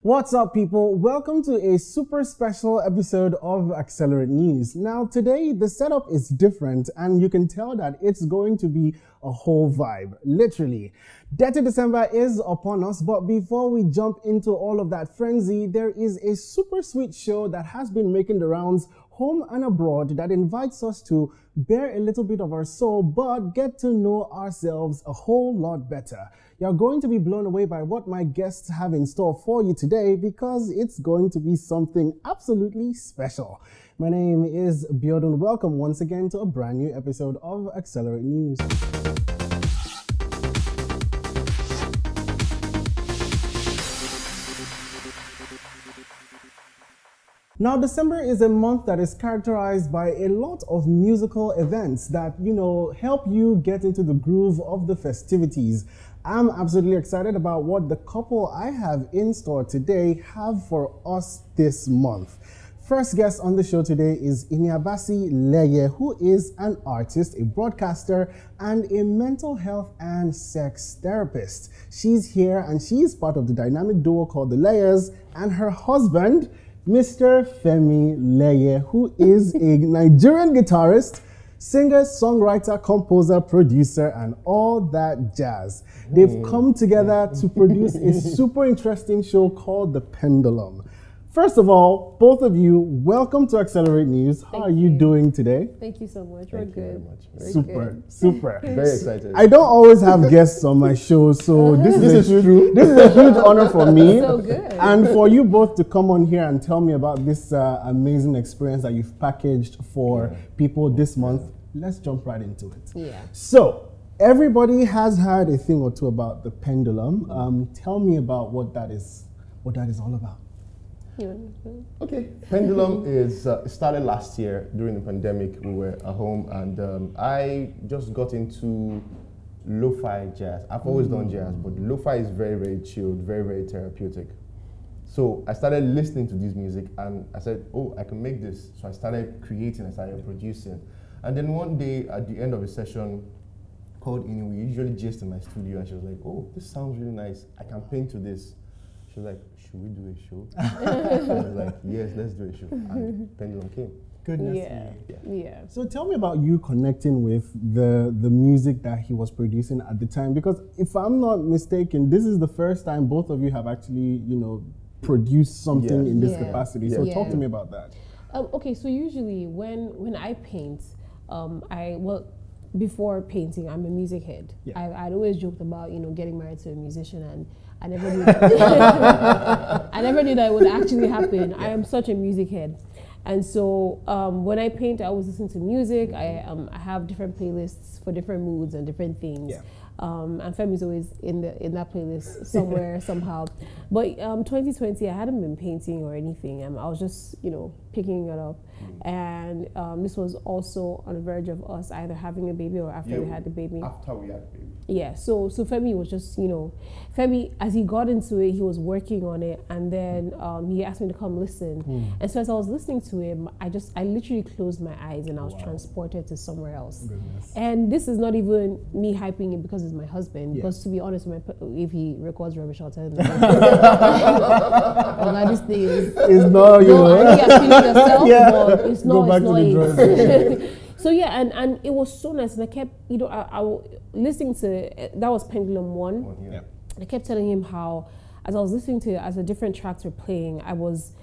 What's up, people? Welcome to a super special episode of Accelerate News. Now, today the setup is different and you can tell that it's going to be a whole vibe, literally. Dirty December is upon us, but before we jump into all of that frenzy, there is a super sweet show that has been making the rounds home and abroad that invites us to bear a little bit of our soul, but get to know ourselves a whole lot better. You're going to be blown away by what my guests have in store for you today because it's going to be something absolutely special. My name is Biodun. Welcome once again to a brand new episode of Accelerate News. Now, December is a month that is characterized by a lot of musical events that, help you get into the groove of the festivities. I'm absolutely excited about what the couple I have in store today have for us this month. First guest on the show today is Iniabasi Leye, who is an artist, a broadcaster, and a mental health and sex therapist. She's here and she's part of the dynamic duo called the Leyes, and her husband, Mr. Femi Leye, who is a Nigerian guitarist, singer, songwriter, composer, producer, and all that jazz. They've come together to produce a super interesting show called The Pendulum. First of all, both of you, welcome to Accelerate News. How are you doing today? Thank you so much. We're good. Super. Very excited. I don't always have guests on my show, so this is a huge honor for me. So good. And for you both to come on here and tell me about this amazing experience that you've packaged for people this month. Let's jump right into it. Yeah. So, everybody has heard a thing or two about the Pendulum. Tell me about what that is all about. Okay, Pendulum is started last year during the pandemic. We were at home, and I just got into lo-fi jazz. I've always done jazz, but lo-fi is very, very chilled, very, very therapeutic. So I started listening to this music, and I said, "Oh, I can make this." So I started creating, I started producing, and then one day at the end of a session, called Ini, we usually gist in my studio, and she was like, "Oh, this sounds really nice. I can paint to this." She was like, "Should we do a show?" I was like, "Yes, let's do a show." And Pendulum came. Goodness me. Yeah. So tell me about you connecting with the music that he was producing at the time, because if I'm not mistaken, this is the first time both of you have actually, produced something in this capacity. So talk to me about that. Okay, so usually when I paint, before painting, I'm a music head. Yeah. I'd always joked about, getting married to a musician, and I never knew that. I never knew that it would actually happen. I am such a music head. And so when I paint, I always listen to music. I have different playlists for different moods and different things. Yeah. And Femi's always in that playlist somewhere, somehow. But 2020, I hadn't been painting or anything. I was just, picking it up. And this was also on the verge of us either having a baby or after we had the baby. After we had the baby. Yeah, so Femi was just, Femi, as he got into it, he was working on it, and then he asked me to come listen. And so as I was listening to him, I literally closed my eyes and I was transported to somewhere else. Goodness. And this is not even me hyping it because it's my husband, because to be honest, if he records rubbish, I'll tell him that. This thing is not, I think I finished yourself, but it's not, Go back to the drawing. So yeah, and it was so nice, and I kept, I was listening to, that was Pendulum 1. Yeah. I kept telling him how, as I was listening to it, as the different tracks were playing, I was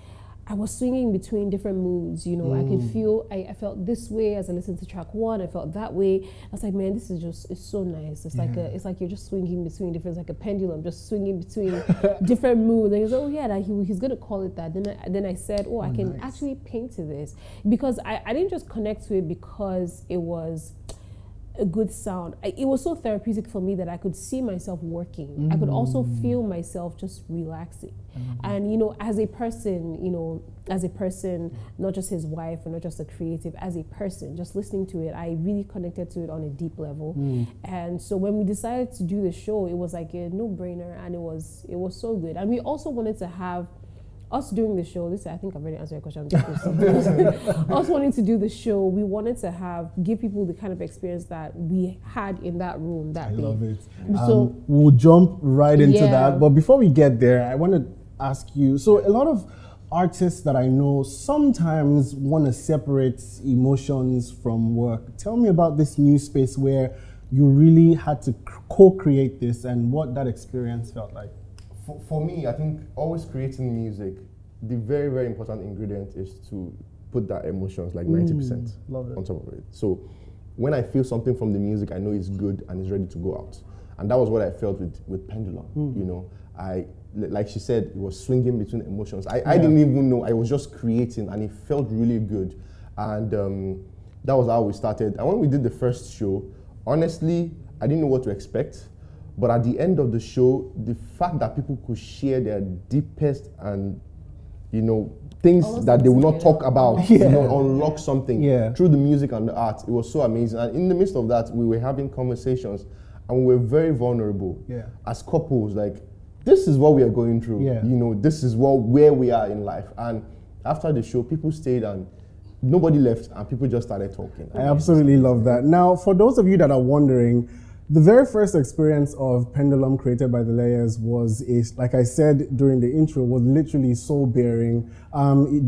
swinging between different moods, I could feel, I felt this way as I listened to track 1, I felt that way. I was like, man, this is just, it's so nice. It's like you're just swinging between different, it's like a pendulum, just swinging between different moods. And he was like, oh yeah, he's gonna call it that. Then I said, I can actually paint to this, because I didn't just connect to it because it was a good sound. It was so therapeutic for me that I could see myself working. I could also feel myself just relaxing. And as a person, not just his wife or not just a creative, as a person, just listening to it, I really connected to it on a deep level. And so when we decided to do the show, it was like a no-brainer, and it was so good. And we also wanted to have us doing the show, I think I've already answered your question. Us wanting to do the show, we wanted to give people the kind of experience that we had in that room that day. I love it. So we'll jump right into that. But before we get there, I want to ask you, so a lot of artists that I know sometimes want to separate emotions from work. Tell me about this new space where you really had to co-create this and what that experience felt like. For me, I think always creating music, the very, very important ingredient is to put that emotions, like 90% on top of it. So when I feel something from the music, I know it's good and it's ready to go out. And that was what I felt with Pendulum. You know, like she said, it was swinging between emotions. I didn't even know, I was just creating and it felt really good. And that was how we started. And when we did the first show, honestly, I didn't know what to expect. But at the end of the show, the fact that people could share their deepest and, you know, things that they will not talk about, you know, unlock something through the music and the art, it was so amazing. And in the midst of that, we were having conversations and we were very vulnerable as couples, like, this is what we are going through, you know, this is where we are in life. And after the show, people stayed and nobody left and people just started talking. I absolutely love that. Now, for those of you that are wondering, the very first experience of Pendulum created by the Leyes was, like I said during the intro, was literally soul bearing.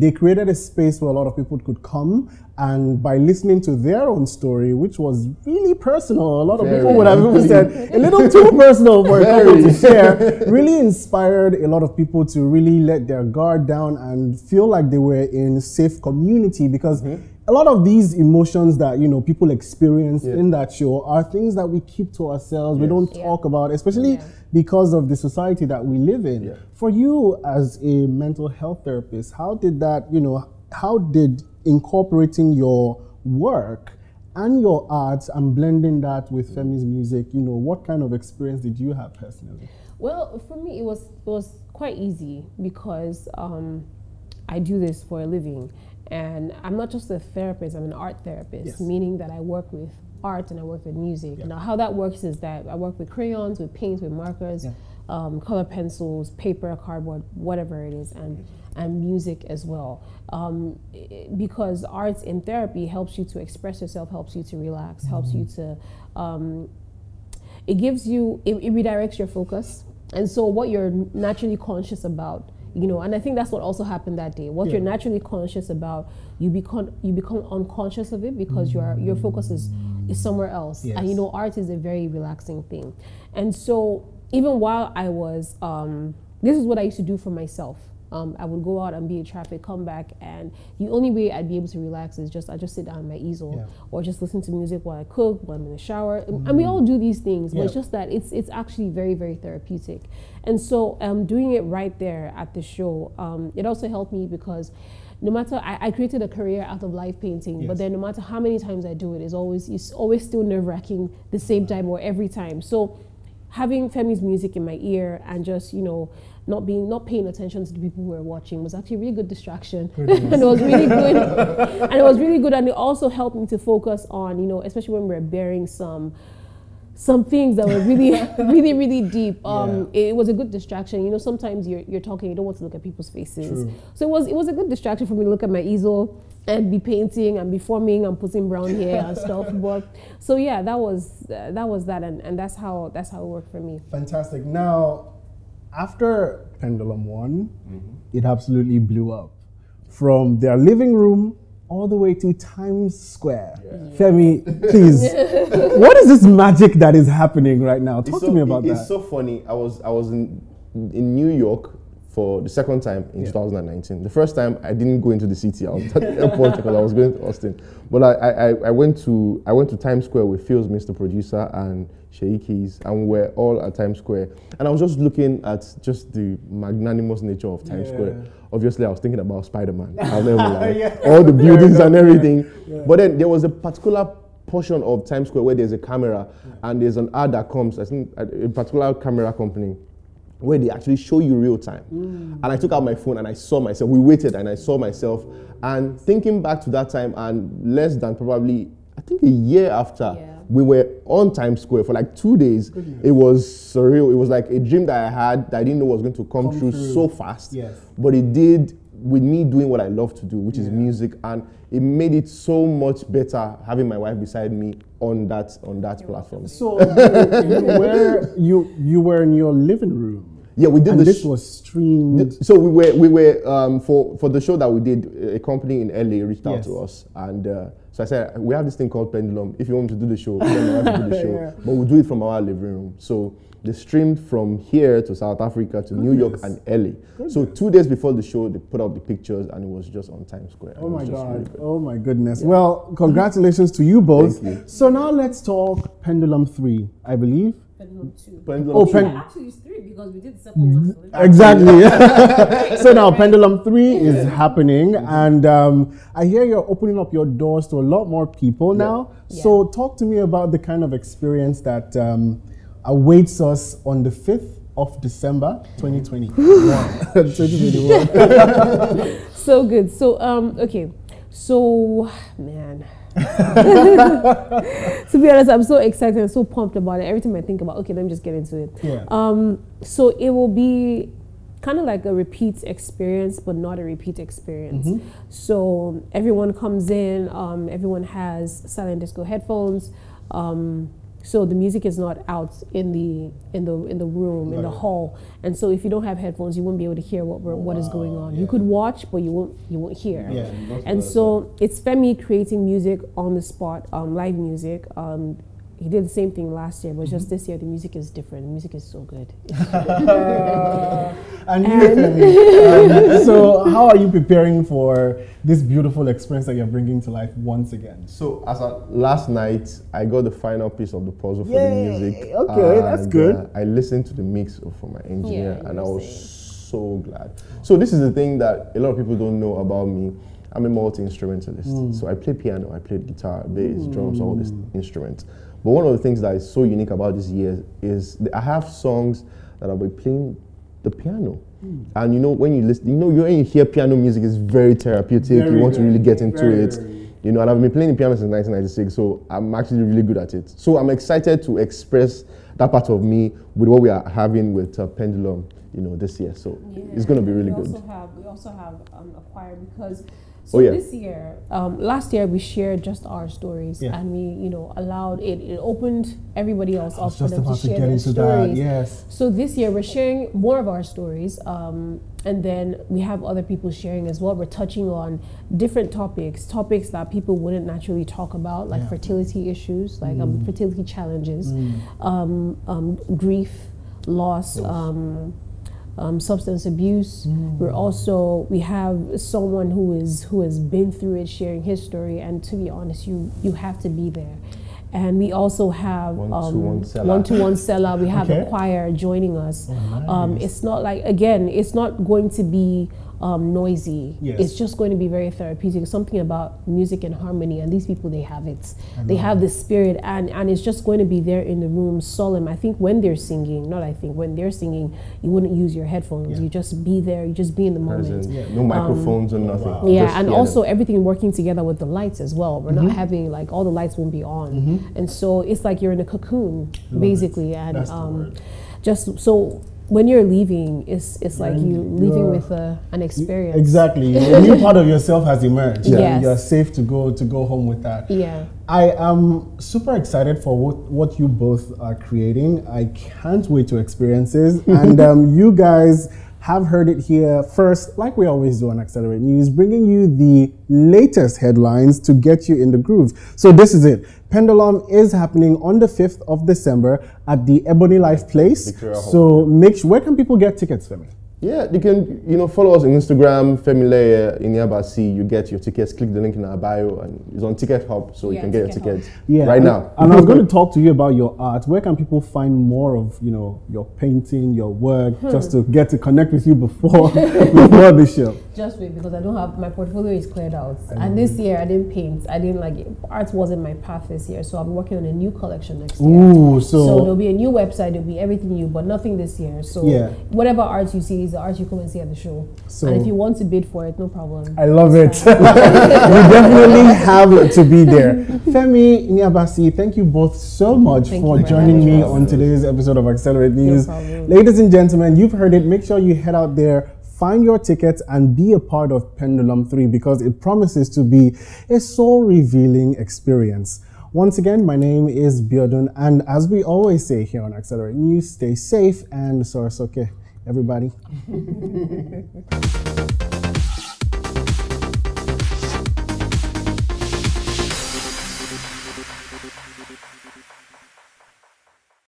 They created a space where a lot of people could come, and by listening to their own story, which was really personal, a lot of people would have even said a little too personal for a couple to share, really inspired a lot of people to really let their guard down and feel like they were in safe community, because a lot of these emotions that, you know, people experience in that show are things that we keep to ourselves. We don't talk about, especially because of the society that we live in. For you as a mental health therapist, how did that, you know, how did incorporating your work and your art and blending that with Femi's music, you know, what kind of experience did you have personally? Well, for me, it was quite easy because I do this for a living. And I'm not just a therapist, I'm an art therapist, meaning that I work with art and I work with music. Now, how that works is that I work with crayons, with paints, with markers, color pencils, paper, cardboard, whatever it is, and music as well. Because arts in therapy helps you to express yourself, helps you to relax, helps you to, it gives you, it redirects your focus. And so what you're naturally conscious about, you know, and I think that's what also happened that day. What you're naturally conscious about, you become unconscious of it because your focus is somewhere else. And you know, art is a very relaxing thing. And so even while I was, this is what I used to do for myself. I would go out and be in traffic, come back, and the only way I'd be able to relax is I just sit down on my easel or just listen to music while I cook, while I'm in the shower. And we all do these things, but it's just that it's actually very, very therapeutic. And so doing it right there at the show, it also helped me because no matter, I created a career out of live painting, but then no matter how many times I do it, it's always still nerve-wracking the same time or every time. So having Femi's music in my ear and just, you know, not paying attention to the people who were watching was actually a really good distraction. And it was really good. And it was really good. And it also helped me to focus on, you know, especially when we were bearing some things that were really, really, really deep. It was a good distraction. You know, sometimes you're talking, you don't want to look at people's faces. So it was a good distraction for me to look at my easel and be painting and be forming and putting brown hair and stuff. But so yeah, that was that, and that's how it worked for me. Fantastic. Now, after Pendulum won, it absolutely blew up. From their living room all the way to Times Square. Femi, please, what is this magic that is happening right now? Talk to me about that. It's so funny. I was in New York for the second time in 2019. The first time I didn't go into the city. I was at the airport because I was going to Austin. But I went to Times Square with Phil's Mr. Producer and Sheikis, and we were all at Times Square. And I was just looking at just the magnanimous nature of Times Square. Obviously, I was thinking about Spider-Man. I'll never lie. All the buildings and everything. But then there was a particular portion of Times Square where there's a camera and there's an ad that comes, I think a particular camera company, where they actually show you real time. And I took out my phone and I saw myself. We waited and I saw myself. And thinking back to that time, and less than probably, I think a year after, we were on Times Square for like 2 days. It was surreal. It was like a dream that I had that I didn't know was going to come true so fast. But it did with me doing what I love to do, which is music. And it made it so much better having my wife beside me on that platform. So you were in your living room. Yeah, we did and the this was streamed. So we were for the show that we did, a company in LA reached out to us, and so I said, we have this thing called Pendulum. If you want to do the show, you don't have to do the show, but we'll do it from our living room. So they streamed from here to South Africa to New York and LA. So 2 days before the show, they put up the pictures, and it was just on Times Square. Oh my God! Really, oh my goodness! Yeah. Well, congratulations to you both. Thank you. So now let's talk Pendulum 3, I believe. Pendulum 2. Pendulum 2. Actually, it's 3 because we did the second one. Exactly. So now Pendulum 3 is happening, and I hear you're opening up your doors to a lot more people now. So talk to me about the kind of experience that awaits us on the 5th of December 2021. 2021. So good. So okay. So man. To be honest, I'm so excited and so pumped about it. Every time I think about, okay, let me just get into it. Yeah. So it will be kind of like a repeat experience, but not a repeat experience. So everyone comes in, everyone has silent disco headphones. So the music is not out in the room, in the hall, and so if you don't have headphones, you won't be able to hear what is going on. You could watch, but you won't hear. Yeah, and so it's Femi creating music on the spot, live music. He did the same thing last year, but just this year the music is different. The music is so good. And you, Femi, so how are you preparing for this beautiful experience that you're bringing to life once again? So as last night, I got the final piece of the puzzle for the music. Okay, that's good. I listened to the mix from my engineer, and I was so glad. So this is the thing that a lot of people don't know about me. I'm a multi-instrumentalist. So I play piano, I play guitar, bass, drums, all these instruments. But one of the things that is so unique about this year is that I have songs that I'll be playing the piano. And you know, when you listen, you know, when you hear piano music, it's very therapeutic. You want to really get into it. You know, and I've been playing the piano since 1996, so I'm actually really good at it. So I'm excited to express that part of me with what we are having with Pendulum, you know, this year. So it's going to be really good. We also have a choir because this year, last year we shared just our stories, and we, you know, allowed it opened everybody else up for them to share their stories. So this year we're sharing more of our stories, and then we have other people sharing as well. We're touching on different topics that people wouldn't naturally talk about, like fertility issues, like fertility challenges, grief, loss. Substance abuse. We have someone who has been through it sharing his story, and to be honest, you have to be there. And we also have one-to-one seller. We have a choir joining us. It's not like, again, it's not going to be noisy. It's just going to be very therapeutic. Something about music and harmony, and these people, they have it. They have the spirit, and it's just going to be there in the room, solemn. I think when they're singing, when they're singing, you wouldn't use your headphones. You just be there. You just be in the moment. No microphones or nothing. And also everything working together with the lights as well. We're not having, like, all the lights won't be on, and so it's like you're in a cocoon, basically, and just so. When you're leaving, it's like you leaving with an experience. Exactly, a new part of yourself has emerged. You're safe to go home with that. I am super excited for what you both are creating. I can't wait to experience this. And you guys have heard it here first, like we always do on Accelerate News, bringing you the latest headlines to get you in the groove. So this is it. Pendulum is happening on the 5th of December at the Ebony Life Place. So where can people get tickets, Femi? Yeah, you can, you know, follow us on Instagram, Femi Leye, Iniabasi. You get your tickets. Click the link in our bio, and it's on Ticket Hub, so you can get your tickets right now. And I was going to talk to you about your art. Where can people find more of, you know, your painting, your work, just to get to connect with you before the show? Just wait, because I don't have, my portfolio is cleared out. And this year I didn't paint. I didn't like it. Art wasn't my path this year, so I'm working on a new collection next year. So there'll be a new website, there'll be everything new, but nothing this year. So whatever art you see is the art you come and see at the show. So, and if you want to bid for it, no problem. I love it. We definitely have to be there. Femi, Iniabasi, thank you both so much for joining me on today's episode of Accelerate News. Ladies and gentlemen, you've heard it. Make sure you head out there, find your tickets, and be a part of Pendulum 3, because it promises to be a soul-revealing experience. Once again, my name is Biodun, and as we always say here on Accelerate News, stay safe and Sorosoke. everybody.